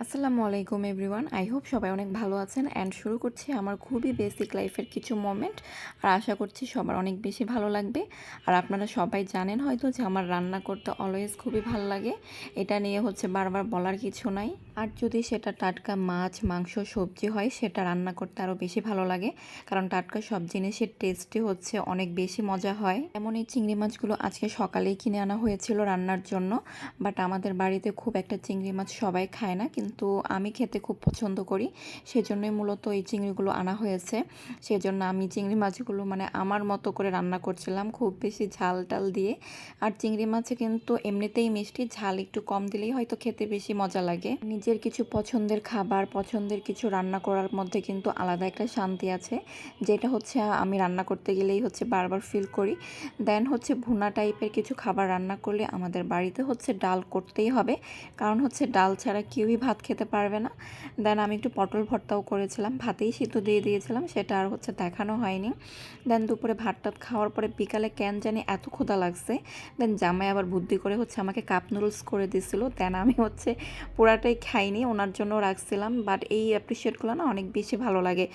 আসসালামু আলাইকুম everyone. I hope সবাই অনেক ভালো আছেন অ্যান্ড শুরু করছি আমার খুবই বেসিক লাইফের কিছু মোমেন্ট। আর আশা করছি সবার অনেক বেশি ভালো লাগবে। আর আপনারা সবাই জানেন হয়তো যে আমার রান্না করতে অলওয়েজ খুবই ভালো লাগে। এটা নিয়ে বারবার বলার কিছু নাই। আর যদি সেটা টাটকা মাছ, মাংস, সবজি হয় সেটা রান্না করতে আরও বেশি ভালো লাগে, কারণ টাটকা সব জিনিসের টেস্টই অনেক বেশি মজা হয়। এমন এই চিংড়ি মাছগুলো আজকে সকালেই কিনে আনা হয়েছিল রান্নার জন্য। বাট আমাদের বাড়িতে খুব একটা চিংড়ি মাছ সবাই খায় না, কিন্তু আমি খেতে খুব পছন্দ করি। সেজন্যই মূলত এই চিংড়িগুলো আনা হয়েছে। সেজন্য আমি চিংড়ি মাছগুলো আমার মতো করে রান্না করছিলাম, খুব বেশি ঝাল টাল দিয়ে। আর চিংড়ি মাছে কিন্তু এমনিতেই মিষ্টি, ঝাল একটু কম দিলেই হয়তো খেতে বেশি মজা লাগে। নিজের কিছু পছন্দের খাবার, পছন্দের কিছু রান্না করার মধ্যে কিন্তু আলাদা একটা শান্তি আছে, যেটা আমি রান্না করতে গেলেই বারবার ফিল করি। দেন ভুনা টাইপের কিছু খাবার রান্না করলে আমাদের বাড়িতে ডাল করতেই হবে, কারণ ডাল ছাড়া কেউই ভাত খেতে পারবে না। দেন আমি একটু পটল ভর্তাও করেছিলাম, ভাতেই সিদ্ধ দিয়ে দিয়েছিলাম, সেটা আর দেখানো হয়নি। দেন দুপুরে ভাত টাত খাওয়ার পরে বিকালে কেন জানি এত ক্ষুধা লাগছে। দেন জামাই আবার বুদ্ধি করে আমাকে কাপ নুডলস করে দিছিল। দেন আমি পুরাটাই খাইনি, ওনার জন্য রাখছিলাম। বাট এই অ্যাপ্রিসিয়েটগুলো না অনেক বেশি ভালো লাগে,